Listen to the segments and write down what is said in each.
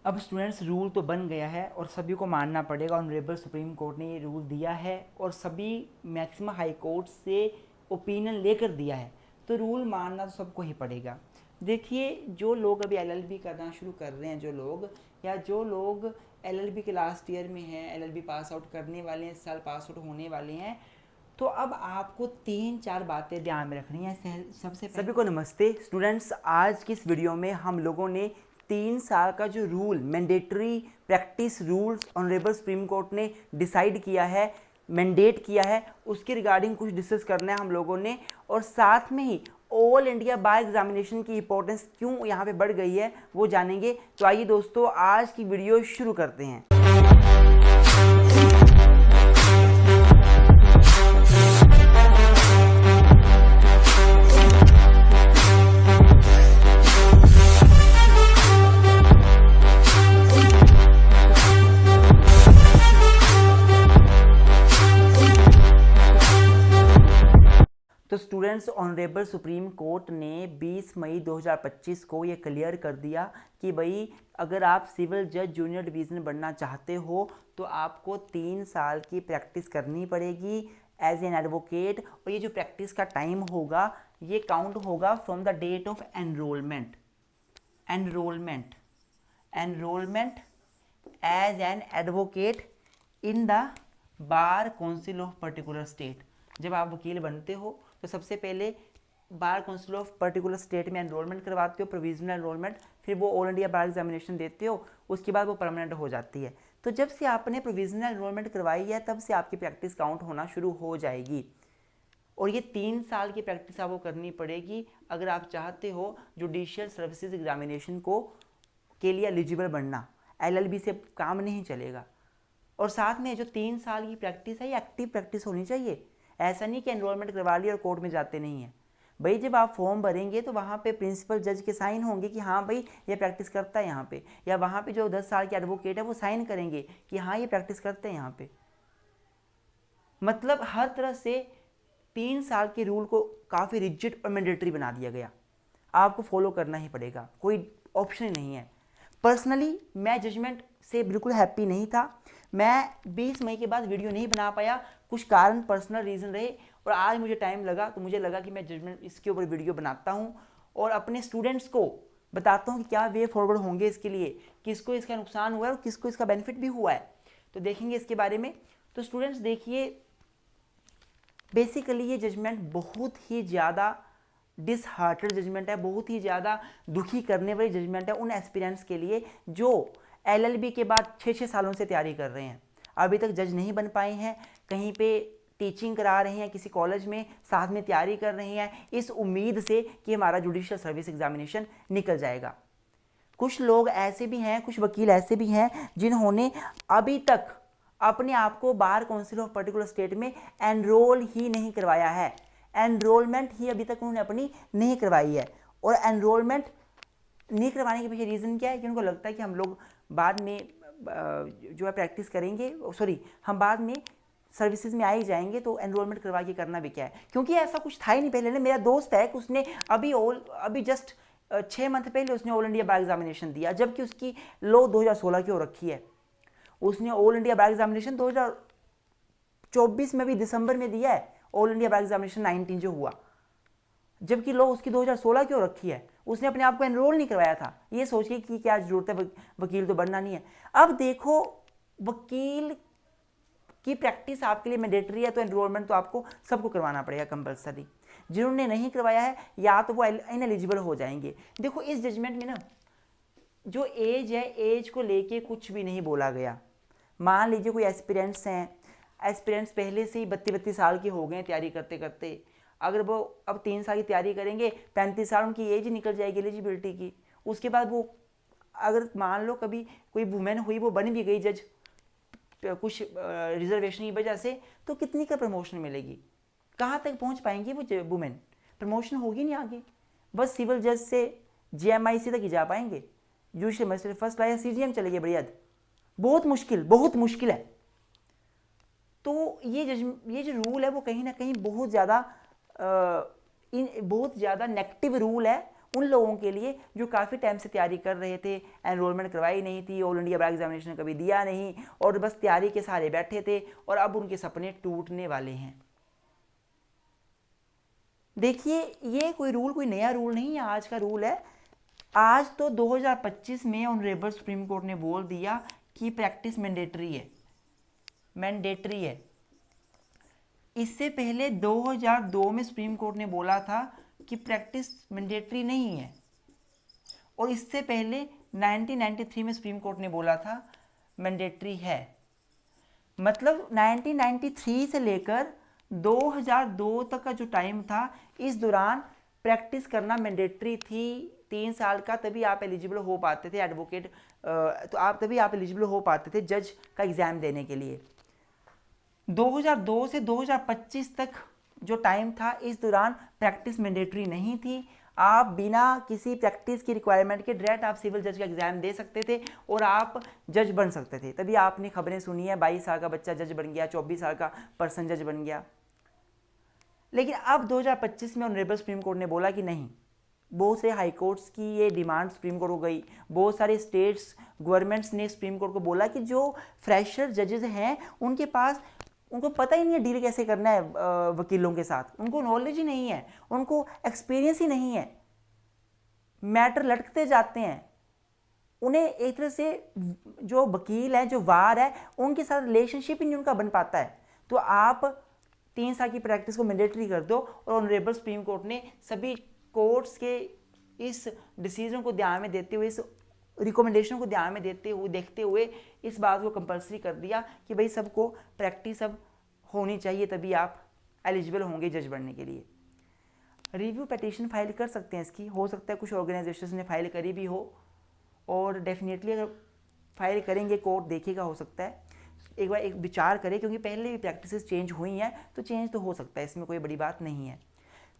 अब students rule तो बन गया है और सभी को मानना पड़ेगा। ऑनरेबल सुप्रीम कोर्ट ने ये रूल दिया है और सभी मैक्सिमम हाई कोर्ट से ओपिनियन लेकर दिया है, तो रूल मानना तो सबको ही पड़ेगा। देखिए, जो लोग अभी एलएलबी करना शुरू कर रहे हैं, जो लोग एलएलबी के लास्ट ईयर में हैं, एलएलबी पास आउट करने वाले हैं, इस साल पास आउट होने वाले हैं, तो अब आपको 3-4 बातें ध्यान में रखनी है। सबसे पहले सभी को नमस्ते स्टूडेंट्स। आज की इस वीडियो में हम लोगों ने 3 साल का जो rule mandatory practice rules honourable supreme court ने डिसाइड किया है, मैंडेट किया है, उसके रिगार्डिंग कुछ डिस्कस करना है हम लोगों ने। और साथ में ही ऑल इंडिया बार एग्जामिनेशन की इंपॉर्टेंस क्यों यहाँ पे बढ़ गई है वो जानेंगे। तो आइए दोस्तों, आज की वीडियो शुरू करते हैं। तो स्टूडेंट्स, ऑनरेबल सुप्रीम कोर्ट ने 20 मई 2025 को ये क्लियर कर दिया कि भाई अगर आप सिविल जज जूनियर डिवीज़न बनना चाहते हो तो आपको 3 साल की प्रैक्टिस करनी पड़ेगी एज एन एडवोकेट। और ये जो प्रैक्टिस का टाइम होगा ये काउंट होगा from the date of enrolment as an advocate in the bar council of particular state. जब आप वकील बनते हो तो सबसे पहले bar council of particular state में एनरोलमेंट करवाते हो, प्रोविजनल एनरोलमेंट, फिर वो ऑल इंडिया बार एग्जामिनेशन देते हो, उसके बाद वो परमानेंट हो जाती है। तो जब से आपने प्रोविजनल एनरोलमेंट करवाई है तब से आपकी प्रैक्टिस काउंट होना शुरू हो जाएगी। और ये 3 साल की प्रैक्टिस आपको करनी पड़ेगी अगर आप चाहते हो जुडिशियल सर्विसेज एग्जामिनेशन को के लिए एलिजिबल बनना। एलएलबी से काम नहीं चलेगा। और साथ में जो 3 साल की प्रैक्टिस है ये एक्टिव प्रैक्टिस होनी चाहिए। ऐसा नहीं कि एनरोलमेंट करवा लिया और कोर्ट में जाते नहीं हैं। भाई जब आप फॉर्म भरेंगे तो वहाँ पे प्रिंसिपल जज के साइन होंगे कि हाँ भाई ये प्रैक्टिस करता है यहाँ पे, या वहाँ पे जो 10 साल के एडवोकेट है वो साइन करेंगे कि हाँ ये प्रैक्टिस करते हैं यहाँ पे। मतलब हर तरह से 3 साल के रूल को काफ़ी रिजिड और मैंडेटरी बना दिया गया। आपको फॉलो करना ही पड़ेगा, कोई ऑप्शन ही नहीं है। पर्सनली मैं जजमेंट से बिल्कुल हैप्पी नहीं था। मैं 20 मई के बाद वीडियो नहीं बना पाया, कुछ कारण पर्सनल रीज़न रहे, और आज मुझे टाइम लगा तो मुझे लगा कि मैं जजमेंट इसके ऊपर वीडियो बनाता हूँ और अपने स्टूडेंट्स को बताता हूँ कि क्या वे फॉरवर्ड होंगे इसके लिए, किसको इसका नुकसान हुआ है और किसको इसका बेनिफिट भी हुआ है। तो देखेंगे इसके बारे में। तो स्टूडेंट्स देखिए, बेसिकली ये जजमेंट बहुत ही ज़्यादा डिसहार्टेड जजमेंट है, बहुत ही ज़्यादा दुखी करने वाली जजमेंट है उन एस्पिरेंट्स के लिए जो एलएलबी के बाद 6-6 सालों से तैयारी कर रहे हैं, अभी तक जज नहीं बन पाए हैं, कहीं पे टीचिंग करा रहे हैं किसी कॉलेज में, साथ में तैयारी कर रहे हैं इस उम्मीद से कि हमारा जुडिशियल सर्विस एग्जामिनेशन निकल जाएगा। कुछ लोग ऐसे भी हैं, कुछ वकील ऐसे भी हैं जिन्होंने अभी तक अपने आप को बार काउंसिल ऑफ पर्टिकुलर स्टेट में एनरोल ही नहीं करवाया है। एनरोलमेंट ही अभी तक उन्होंने अपनी नहीं करवाई है। और एनरोलमेंट नहीं करवाने के पीछे रीज़न क्या है कि उनको लगता है कि हम लोग बाद में जो है प्रैक्टिस करेंगे, सॉरी हम बाद में सर्विसेज में आ ही जाएंगे तो एनरोलमेंट करवा के करना भी क्या है, क्योंकि ऐसा कुछ था ही नहीं पहले। मेरा दोस्त है कि उसने अभी जस्ट 6 मंथ पहले उसने ऑल इंडिया बार एग्जामिनेशन दिया, जबकि उसकी लो 2016 की हो रखी है। उसने ऑल इंडिया बार एग्जामिनेशन 2024 में भी दिसंबर में दिया है, ऑल इंडिया बार एग्जामिनेशन 19 जो हुआ, जबकि लो उसकी 2016 की हो रखी है। उसने अपने आप को एनरोल नहीं करवाया था, ये सोच के कि क्या जरूरत है, वकील तो बनना नहीं है। अब देखो, वकील की प्रैक्टिस आपके लिए मैंडेटरी है तो एनरोलमेंट तो आपको सबको करवाना पड़ेगा कंपलसरी। जिन्होंने नहीं करवाया है या तो वो इनएलिजिबल हो जाएंगे। देखो इस जजमेंट में ना जो एज है, एज को लेके कुछ भी नहीं बोला गया। मान लीजिए कोई एस्पिरेंट्स हैं, एस्पिरेंट्स पहले से ही 32 साल के हो गए हैं तैयारी करते करते, अगर वो अब 3 साल की तैयारी करेंगे 35 साल उनकी एज निकल जाएगी एलिजिबिलिटी की। उसके बाद वो अगर मान लो कभी कोई वुमेन हुई, वो बन भी गई जज कुछ रिजर्वेशन की वजह से, तो कितनी का प्रमोशन मिलेगी, कहाँ तक पहुँच पाएंगी वो वुमेन, प्रमोशन होगी नहीं आगे। बस सिविल जज से जीएमआईसी तक ही जा पाएंगे, जुडिशियल मजिस्ट्रेट फर्स्ट क्लास या सीजीएम चले गए बढ़िया, बहुत मुश्किल है। तो ये जो रूल है वो कहीं ना कहीं बहुत ज़्यादा नेगेटिव रूल है उन लोगों के लिए जो काफ़ी टाइम से तैयारी कर रहे थे, एनरोलमेंट करवाई नहीं थी, ऑल इंडिया बार एग्जामिनेशन कभी दिया नहीं और बस तैयारी के सहारे बैठे थे और अब उनके सपने टूटने वाले हैं। देखिए ये कोई रूल कोई नया रूल नहीं है, आज का रूल है। आज तो 2025 में ऑनरेबल सुप्रीम कोर्ट ने बोल दिया कि प्रैक्टिस मैंडेटरी है, मैंडेटरी है। इससे पहले 2002 में सुप्रीम कोर्ट ने बोला था कि प्रैक्टिस मैंडेटरी नहीं है और इससे पहले 1993 में सुप्रीम कोर्ट ने बोला था मैंडेटरी है। मतलब 1993 से लेकर 2002 तक का जो टाइम था, इस दौरान प्रैक्टिस करना मैंडेटरी थी 3 साल का, तभी आप एलिजिबल हो पाते थे एडवोकेट, तो आप तभी आप एलिजिबल हो पाते थे जज का एग्ज़ाम देने के लिए। 2002 से 2025 तक जो टाइम था, इस दौरान प्रैक्टिस मैंडेटरी नहीं थी। आप बिना किसी प्रैक्टिस की रिक्वायरमेंट के डायरेक्ट आप सिविल जज का एग्ज़ाम दे सकते थे और आप जज बन सकते थे। तभी आपने खबरें सुनी है 22 साल का बच्चा जज बन गया, 24 साल का पर्सन जज बन गया। लेकिन अब 2025 में ऑनरेबल सुप्रीम कोर्ट ने बोला कि नहीं, बहुत से हाई कोर्ट्स की ये डिमांड सुप्रीम कोर्ट को गई, बहुत सारे स्टेट्स गवर्नमेंट्स ने सुप्रीम कोर्ट को बोला कि जो फ्रेशर जजेस हैं उनके पास, उनको पता ही नहीं है डील कैसे करना है वकीलों के साथ, उनको नॉलेज ही नहीं है, उनको एक्सपीरियंस ही नहीं है, मैटर लटकते जाते हैं, उन्हें एक तरह से जो वकील है, जो वार है, उनके साथ रिलेशनशिप ही नहीं उनका बन पाता है। तो आप 3 साल की प्रैक्टिस को मैंडेटरी कर दो और ऑनरेबल सुप्रीम कोर्ट ने सभी कोर्ट्स के इस डिसीजन को ध्यान में देते हुए, इस रिकमेंडेशन को ध्यान में देखते हुए इस बात को कंपलसरी कर दिया कि भाई सबको प्रैक्टिस अब होनी चाहिए, तभी आप एलिजिबल होंगे जज बनने के लिए। रिव्यू पिटीशन फाइल कर सकते हैं इसकी, हो सकता है कुछ ऑर्गेनाइजेशंस ने फाइल करी भी हो और डेफिनेटली अगर फाइल करेंगे कोर्ट देखेगा, हो सकता है एक बार एक विचार करें, क्योंकि पहले भी प्रैक्टिसेस चेंज हुई हैं तो चेंज तो हो सकता है, इसमें कोई बड़ी बात नहीं है।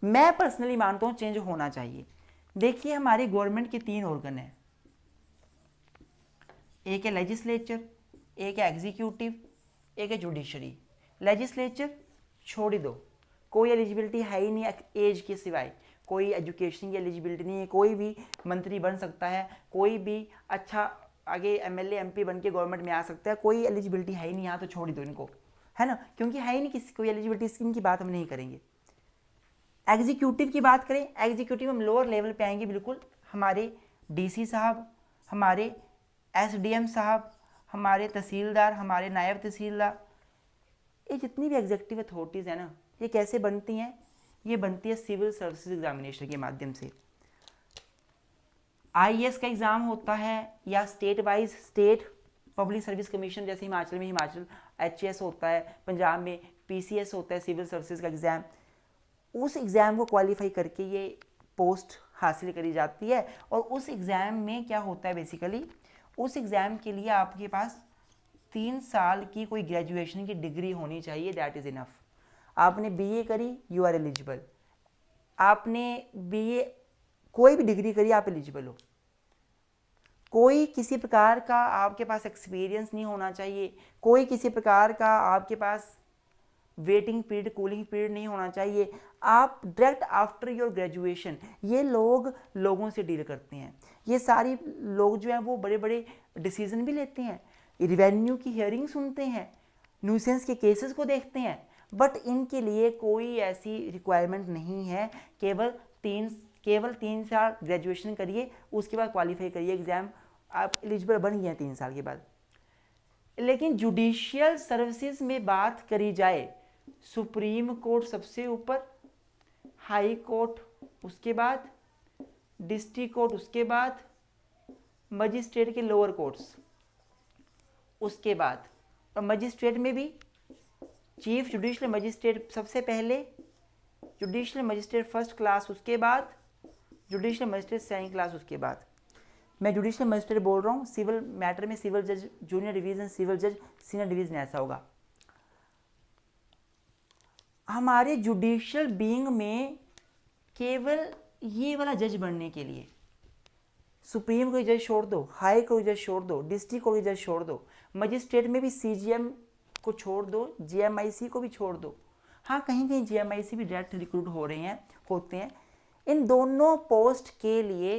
मैं पर्सनली मानता हूँ चेंज होना चाहिए। देखिए हमारी गवर्नमेंट के 3 ऑर्गन हैं, एक है लेजिस्लेचर, एक है एग्जीक्यूटिव, एक है जुडिशरी। लेजिस्लेचर छोड़ ही दो, कोई एलिजिबिलिटी है ही नहीं एज के सिवाय, कोई एजुकेशन की एलिजिबिलिटी नहीं है, कोई भी मंत्री बन सकता है, कोई भी अच्छा आगे एमएलए एमपी बन के गवर्नमेंट में आ सकता है, कोई एलिजिबिलिटी है ही नहीं, यहाँ तो छोड़ ही दो इनको, है ना, क्योंकि है ही नहीं किसी कोई एलिजिबिलिटी स्कीम की बात हम नहीं करेंगे। एग्जीक्यूटिव की बात करें, एग्जीक्यूटिव हम लोअर लेवल पे आएंगे, बिल्कुल हमारे डीसी साहब, हमारे एसडीएम साहब, हमारे तहसीलदार, हमारे नायब तहसीलदार, ये जितनी भी एग्जीक्यूटिव अथॉरिटीज़ हैं ना, ये कैसे बनती हैं? ये बनती है सिविल सर्विसेज एग्जामिनेशन के माध्यम से। आईएएस का एग्ज़ाम होता है या state wise state public service commission, जैसे हिमाचल में हिमाचल एचएएस होता है, पंजाब में पीसीएस होता है सिविल सर्विसेज का एग्ज़ाम। उस एग्ज़ाम को क्वालिफाई करके ये पोस्ट हासिल करी जाती है और उस एग्ज़ाम में क्या होता है बेसिकली, उस एग्ज़ाम के लिए आपके पास 3 साल की कोई ग्रेजुएशन की डिग्री होनी चाहिए, दैट इज़ इनफ। आपने बीए करी, यू आर एलिजिबल। आपने बीए कोई भी डिग्री करी, आप एलिजिबल हो। कोई किसी प्रकार का आपके पास एक्सपीरियंस नहीं होना चाहिए, कोई किसी प्रकार का आपके पास वेटिंग पीरियड, कूलिंग पीरियड नहीं होना चाहिए। आप डायरेक्ट आफ्टर योर ग्रेजुएशन, ये लोग लोगों से डील करते हैं, ये सारी लोग जो हैं वो बड़े बड़े डिसीजन भी लेते हैं, रिवेन्यू की हियरिंग सुनते हैं, न्यूसेंस के केसेस को देखते हैं, बट इनके लिए कोई ऐसी रिक्वायरमेंट नहीं है। केवल 3 साल ग्रेजुएशन करिए, उसके बाद क्वालिफाई करिए एग्ज़ाम, आप एलिजिबल बन गए हैं 3 साल के बाद। लेकिन जुडिशियल सर्विसेज में बात करी जाए, सुप्रीम कोर्ट सबसे ऊपर, हाई कोर्ट उसके बाद, डिस्ट्रिक्ट कोर्ट उसके बाद, मजिस्ट्रेट के लोअर कोर्ट्स उसके बाद, और मजिस्ट्रेट में भी चीफ जुडिशियल मजिस्ट्रेट सबसे पहले, जुडिशियल मजिस्ट्रेट फर्स्ट क्लास उसके बाद, जुडिशियल मजिस्ट्रेट सेकंड क्लास उसके बाद। मैं जुडिशियल मजिस्ट्रेट बोल रहा हूँ, सिविल मैटर में सिविल जज, जूनियर डिवीज़न सिविल जज, सीनियर डिवीज़न ऐसा होगा। हमारे जुडिशियल बीइंग में केवल ये वाला जज बनने के लिए सुप्रीम को जज छोड़ दो, हाई को जज छोड़ दो, डिस्ट्रिक्ट को जज छोड़ दो, मजिस्ट्रेट में भी सीजीएम को छोड़ दो, जीएमआईसी को भी छोड़ दो। हाँ, कहीं कहीं जीएमआईसी भी डायरेक्ट रिक्रूट हो रहे हैं, होते हैं, इन दोनों पोस्ट के लिए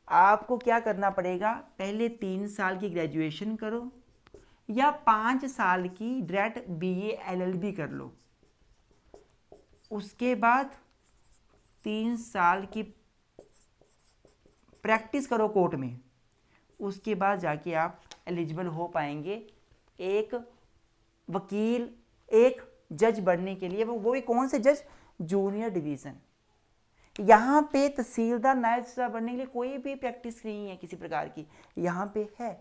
आपको क्या करना पड़ेगा, पहले 3 साल की ग्रेजुएशन करो या 5 साल की डायरेक्ट BA LLB कर लो, उसके बाद 3 साल की प्रैक्टिस करो कोर्ट में, उसके बाद जाके आप एलिजिबल हो पाएंगे एक वकील, एक जज बनने के लिए। वो भी कौन से जज, जूनियर डिवीज़न। यहाँ पे तहसीलदार, नायब तहसीलदार बनने के लिए कोई भी प्रैक्टिस नहीं है किसी प्रकार की, यहाँ पे है।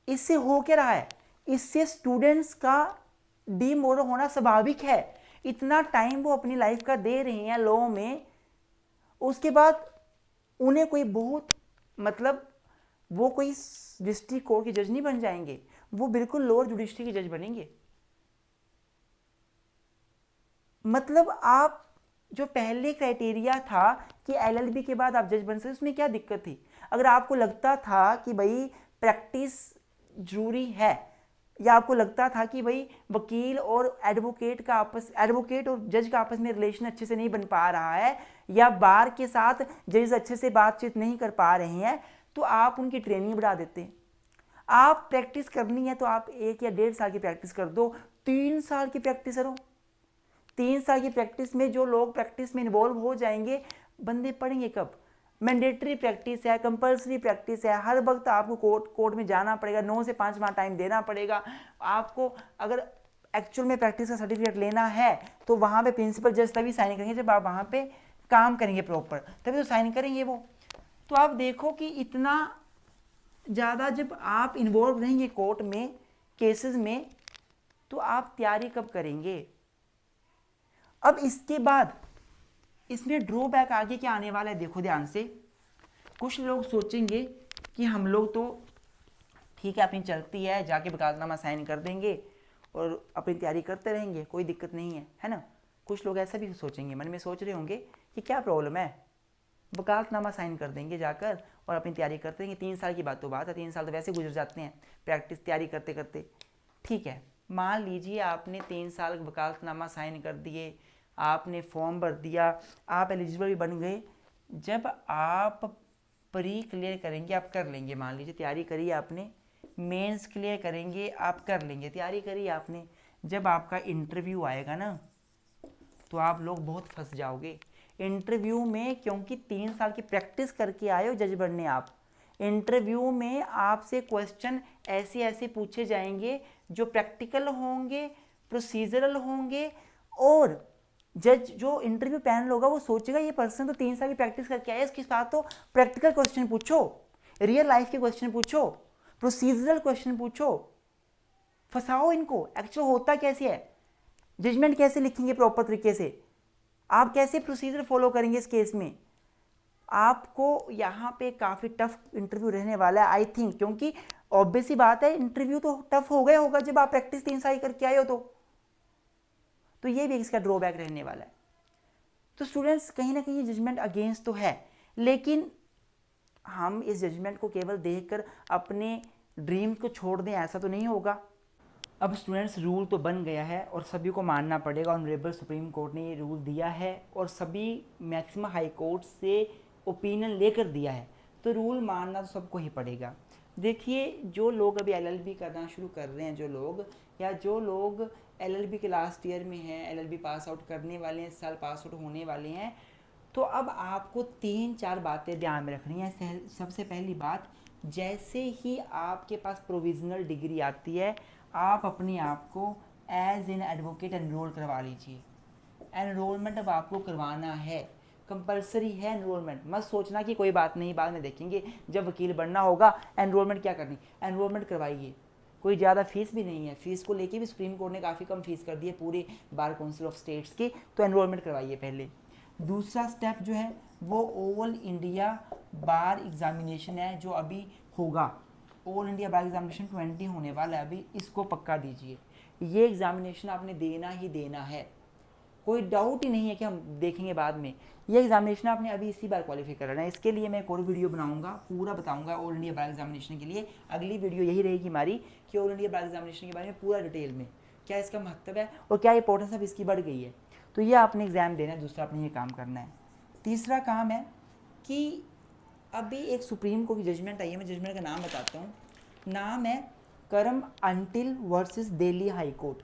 इससे हो क्या रहा है, इससे स्टूडेंट्स का डीमोरल होना स्वाभाविक है। इतना टाइम वो अपनी लाइफ का दे रहे हैं लॉ में, उसके बाद उन्हें कोई बहुत मतलब वो कोई डिस्ट्रिक्ट कोर्ट के जज नहीं बन जाएंगे, वो बिल्कुल लोअर जुडिशरी के जज बनेंगे। मतलब आप जो पहले क्राइटेरिया था कि LLB के बाद आप जज बन सकते, उसमें क्या दिक्कत थी? अगर आपको लगता था कि भाई प्रैक्टिस जरूरी है, या आपको लगता था कि भाई वकील और एडवोकेट और जज का आपस में रिलेशन अच्छे से नहीं बन पा रहा है, या बार के साथ जज अच्छे से बातचीत नहीं कर पा रहे हैं, तो आप उनकी ट्रेनिंग बढ़ा देते। आप प्रैक्टिस करनी है तो आप 1 या 1.5 साल की प्रैक्टिस कर दो, 3 साल की प्रैक्टिस करो। 3 साल की प्रैक्टिस में जो लोग प्रैक्टिस में इन्वॉल्व हो जाएंगे, बंदे पढ़ेंगे कब? मैंडेटरी प्रैक्टिस है, कंपल्सरी प्रैक्टिस है, हर वक्त आपको कोर्ट में जाना पड़ेगा, 9 से 5 माह टाइम देना पड़ेगा आपको। अगर एक्चुअल में प्रैक्टिस का सर्टिफिकेट लेना है तो वहाँ पे प्रिंसिपल जज तभी साइन करेंगे जब आप वहाँ पे काम करेंगे प्रॉपर, तभी तो साइन करेंगे वो। तो आप देखो कि इतना ज़्यादा जब आप इन्वॉल्व रहेंगे कोर्ट में, केसेस में, तो आप तैयारी कब करेंगे? अब इसके बाद इसमें ड्रॉबैक आगे क्या आने वाला है, देखो ध्यान से। कुछ लोग सोचेंगे कि हम लोग तो ठीक है अपनी चलती है, जाके वकालतनामा साइन कर देंगे और अपनी तैयारी करते रहेंगे, कोई दिक्कत नहीं है ना। कुछ लोग ऐसा भी सोचेंगे, मन में सोच रहे होंगे कि क्या प्रॉब्लम है, वकालतनामा साइन कर देंगे जाकर और अपनी तैयारी करते रहेंगे। 3 साल की बात तो बात है, 3 साल तो वैसे गुजर जाते हैं प्रैक्टिस तैयारी करते करते। ठीक है, मान लीजिए आपने 3 साल वकालतनामा साइन कर दिए, आपने फॉर्म भर दिया, आप एलिजिबल भी बन गए। जब आप प्री क्लियर करेंगे, आप कर लेंगे, मान लीजिए तैयारी करी आपने, मेंस क्लियर करेंगे, आप कर लेंगे, तैयारी करी आपने। जब आपका इंटरव्यू आएगा ना, तो आप लोग बहुत फंस जाओगे इंटरव्यू में, क्योंकि 3 साल की प्रैक्टिस करके आए हो जज बनने आप। इंटरव्यू में आपसे क्वेश्चन ऐसे ऐसे पूछे जाएंगे जो प्रैक्टिकल होंगे, प्रोसीजरल होंगे, और जज जो इंटरव्यू पैनल होगा वो सोचेगा ये पर्सन तो 3 साल की प्रैक्टिस करके आया, इसके साथ तो प्रैक्टिकल क्वेश्चन पूछो, रियल लाइफ के क्वेश्चन पूछो, प्रोसीजरल क्वेश्चन पूछो, फंसाओ इनको। एक्चुअल होता कैसे है, जजमेंट कैसे लिखेंगे प्रॉपर तरीके से, आप कैसे प्रोसीजर फॉलो करेंगे इस केस में। आपको यहाँ पे काफ़ी टफ इंटरव्यू रहने वाला है आई थिंक, क्योंकि ऑब्वियस सी बात है इंटरव्यू तो टफ हो गया होगा जब आप प्रैक्टिस 3 साल करके आए हो तो ये भी इसका ड्रॉबैक रहने वाला है। तो स्टूडेंट्स कहीं ना कहीं जजमेंट अगेंस्ट तो है, लेकिन हम इस जजमेंट को केवल देखकर अपने ड्रीम को छोड़ दें ऐसा तो नहीं होगा। अब स्टूडेंट्स रूल तो बन गया है और सभी को मानना पड़ेगा। ऑनरेबल सुप्रीम कोर्ट ने ये रूल दिया है और सभी मैक्सिमम हाई कोर्ट से ओपिनियन लेकर दिया है, तो रूल मानना तो सबको ही पड़ेगा। देखिए जो लोग अभी LLB करना शुरू कर रहे हैं, जो लोग LLB के लास्ट ईयर में हैं, LLB पास आउट करने वाले हैं, इस साल पास आउट होने वाले हैं, तो अब आपको 3-4 बातें ध्यान में रखनी है। सबसे पहली बात, जैसे ही आपके पास प्रोविजनल डिग्री आती है, आप अपने आप को एज एन एडवोकेट एनरोल करवा लीजिए। एनरोलमेंट अब आपको करवाना है, कंपलसरी है एनरोलमेंट। मत सोचना कि कोई बात नहीं बाद में देखेंगे, जब वकील बनना होगा एनरोलमेंट क्या करनी, एनरोलमेंट करवाइए। कोई ज़्यादा फीस भी नहीं है, फीस को लेके भी सुप्रीम कोर्ट ने काफ़ी कम फीस कर दी है पूरे बार काउंसिल ऑफ स्टेट्स की, तो एनरोलमेंट करवाइए पहले। दूसरा स्टेप जो है वो ऑल इंडिया बार एग्जामिनेशन है जो अभी होगा, ऑल इंडिया बार एग्जामिनेशन 20 होने वाला है अभी, इसको पक्का दीजिए। ये एग्जामिनेशन आपने देना ही देना है, कोई डाउट ही नहीं है कि हम देखेंगे बाद में। ये एग्जामिनेशन आपने अभी इसी बार क्वालिफाई करना है। इसके लिए मैं एक और वीडियो बनाऊंगा, पूरा बताऊंगा ऑल इंडिया बार एग्जामिनेशन के लिए। अगली वीडियो यही रहेगी हमारी कि ऑल इंडिया बार एग्जामिनेशन के बारे में पूरा डिटेल में क्या इसका महत्व है और क्या इंपॉर्टेंस अब इसकी बढ़ गई है। तो तो ये आपने एग्ज़ाम देना है, दूसरा आपने ये काम करना है। तीसरा काम है कि अभी एक सुप्रीम कोर्ट की जजमेंट आई है, मैं जजमेंट का नाम बताता हूँ। नाम है Karam Antil versus Delhi high court.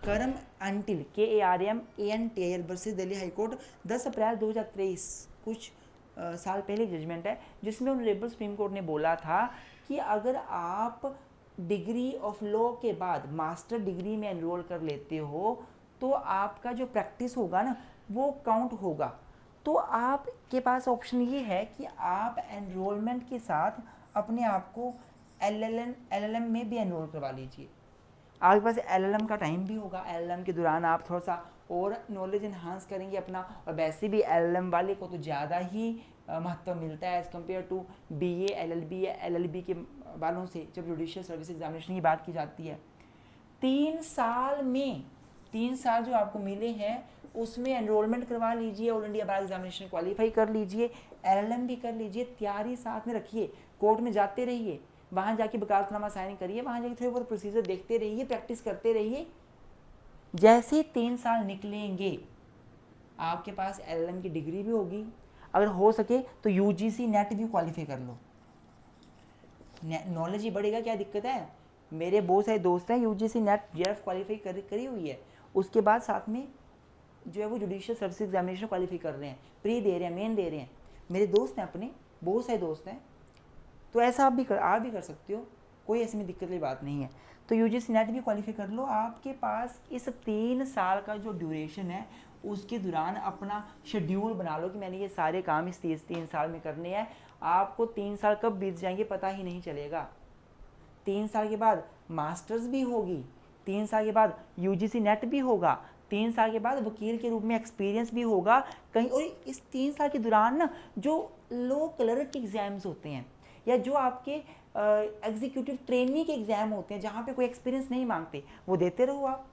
Karam Antil KARMANTIL versus Delhi high court 10 April 2023, कुछ साल पहले जजमेंट है, जिसमें ऑनरेबल सुप्रीम कोर्ट ने बोला था कि अगर आप डिग्री ऑफ लॉ के बाद मास्टर डिग्री में एनरोल कर लेते हो तो आपका जो प्रैक्टिस होगा ना वो काउंट होगा। तो आपके पास ऑप्शन ये है कि आप एनरोलमेंट के साथ अपने आप को LLM में भी एनरोल करवा लीजिए। आपके पास LLM का टाइम भी होगा, LLM के दौरान आप थोड़ा सा और नॉलेज इन्हांस करेंगे अपना, और वैसे भी LLM वाले को तो ज़्यादा ही महत्व मिलता है as compared to BA LLB या LLB के वालों से जब जुडिशियल सर्विस एग्जामिनेशन की बात की जाती है। 3 साल जो आपको मिले हैं उसमें एनरोलमेंट करवा लीजिए, ऑल इंडिया बार एग्जामिनेशन क्वालिफाई कर लीजिए, LLM भी कर लीजिए, तैयारी साथ में रखिए, कोर्ट में जाते रहिए, वहाँ जाके वकालतनामा साइन करिए, वहाँ जाके थोड़े बहुत प्रोसीजर देखते रहिए, प्रैक्टिस करते रहिए। जैसे 3 साल निकलेंगे आपके पास LLM की डिग्री भी होगी, अगर हो सके तो UGC नेट भी क्वालिफाई कर लो, नॉलेज ही बढ़ेगा, क्या दिक्कत है। मेरे बहुत सारे दोस्त हैं UGC नेट JRF क्वालिफाई करी हुई है, उसके बाद साथ में जो है वो जुडिशियल सर्विस एग्जामिनेशन क्वालिफाई कर रहे हैं, प्री दे रहे हैं, मेन दे रहे हैं। मेरे दोस्त हैं, अपने बहुत सारे दोस्त हैं, तो ऐसा आप भी कर सकते हो, कोई ऐसी में दिक्कत वाली बात नहीं है। तो UGC नेट भी क्वालिफाई कर लो। आपके पास इस 3 साल का जो ड्यूरेशन है उसके दौरान अपना शेड्यूल बना लो कि मैंने ये सारे काम इस 3 साल में करने हैं। आपको 3 साल कब बीत जाएंगे पता ही नहीं चलेगा। 3 साल के बाद मास्टर्स भी होगी, 3 साल के बाद UGC नेट भी होगा, 3 साल के बाद वकील के रूप में एक्सपीरियंस भी होगा कहीं। और इस 3 साल के दौरान ना जो लॉ क्लर्क के एग्ज़ाम्स होते हैं या जो आपके एग्जीक्यूटिव ट्रेनिंग के एग्ज़ाम होते हैं जहाँ पे कोई एक्सपीरियंस नहीं मांगते, वो देते रहो आप।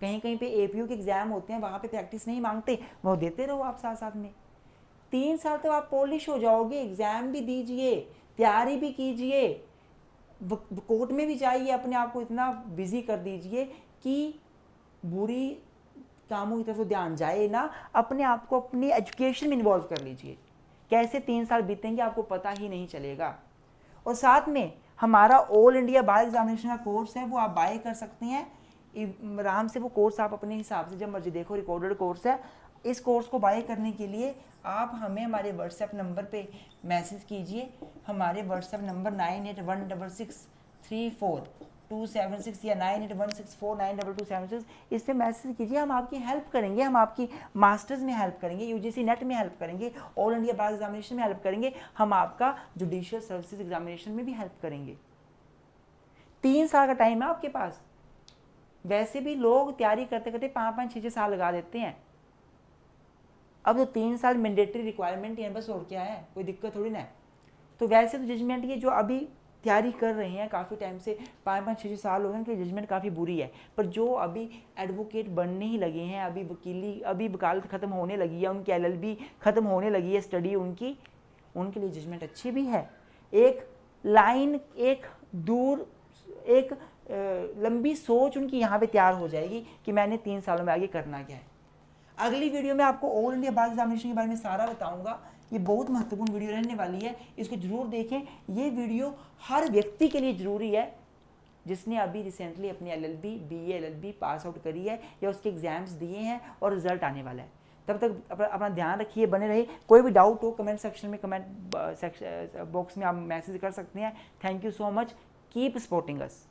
कहीं कहीं पे APO के एग्ज़ाम होते हैं, वहाँ पे प्रैक्टिस नहीं मांगते, वो देते रहो आप साथ साथ में। 3 साल तो आप पॉलिश हो जाओगे, एग्ज़ाम भी दीजिए, तैयारी भी कीजिए, कोर्ट में भी जाइए, अपने आप को इतना बिजी कर दीजिए कि बुरी कामों की तरफ ध्यान जाए ना, अपने आप को अपनी एजुकेशन में इन्वॉल्व कर लीजिए। कैसे 3 साल बीतेंगे आपको पता ही नहीं चलेगा। और साथ में हमारा ऑल इंडिया बार एग्जामिनेशन का कोर्स है, वो आप बाय कर सकते हैं आराम से। वो कोर्स आप अपने हिसाब से जब मर्जी देखो, रिकॉर्डेड कोर्स है। इस कोर्स को बाय करने के लिए आप हमें हमारे व्हाट्सएप नंबर पे मैसेज कीजिए। हमारे व्हाट्सएप नंबर 9816634276 या 9816492276, इस पर मैसेज कीजिए। हम आपकी हेल्प करेंगे, हम आपकी मास्टर्स में हेल्प करेंगे, UGC नेट में हेल्प करेंगे, ऑल इंडिया बार एग्जामिनेशन में हेल्प करेंगे, हम आपका जुडिशियल सर्विसेज एग्जामिनेशन में भी हेल्प करेंगे। 3 साल का टाइम है आपके पास। वैसे भी लोग तैयारी करते करते 5-5, 6-6 साल लगा देते हैं। अब तो 3 साल मैंडेटरी रिक्वायरमेंट है, बस और क्या है, कोई दिक्कत थोड़ी ना है। तो वैसे तो जजमेंट ये जो अभी तैयारी कर रहे हैं काफ़ी टाइम से, 5-5, 6-6 साल हो गए, उनकी जजमेंट काफ़ी बुरी है। पर जो अभी एडवोकेट बनने ही लगे हैं, अभी वकालत ख़त्म होने लगी है, उनकी LLB ख़त्म होने लगी है स्टडी उनकी, उनके लिए जजमेंट अच्छी भी है। एक लाइन, एक दूर, एक लंबी सोच उनकी यहाँ पे तैयार हो जाएगी कि मैंने 3 सालों में आगे करना क्या है। अगली वीडियो में आपको ऑल इंडिया बार एग्जामिनेशन के बारे में सारा बताऊंगा। ये बहुत महत्वपूर्ण वीडियो रहने वाली है, इसको जरूर देखें। ये वीडियो हर व्यक्ति के लिए ज़रूरी है जिसने अभी रिसेंटली अपनी LLB BA LLB pass out करी है या उसके एग्जाम्स दिए हैं और रिजल्ट आने वाला है। तब तक अपना ध्यान रखिए, बने रहिए। कोई भी डाउट हो कमेंट सेक्शन में, कमेंट बॉक्स में आप मैसेज कर सकते हैं। Thank you so much, keep supporting us.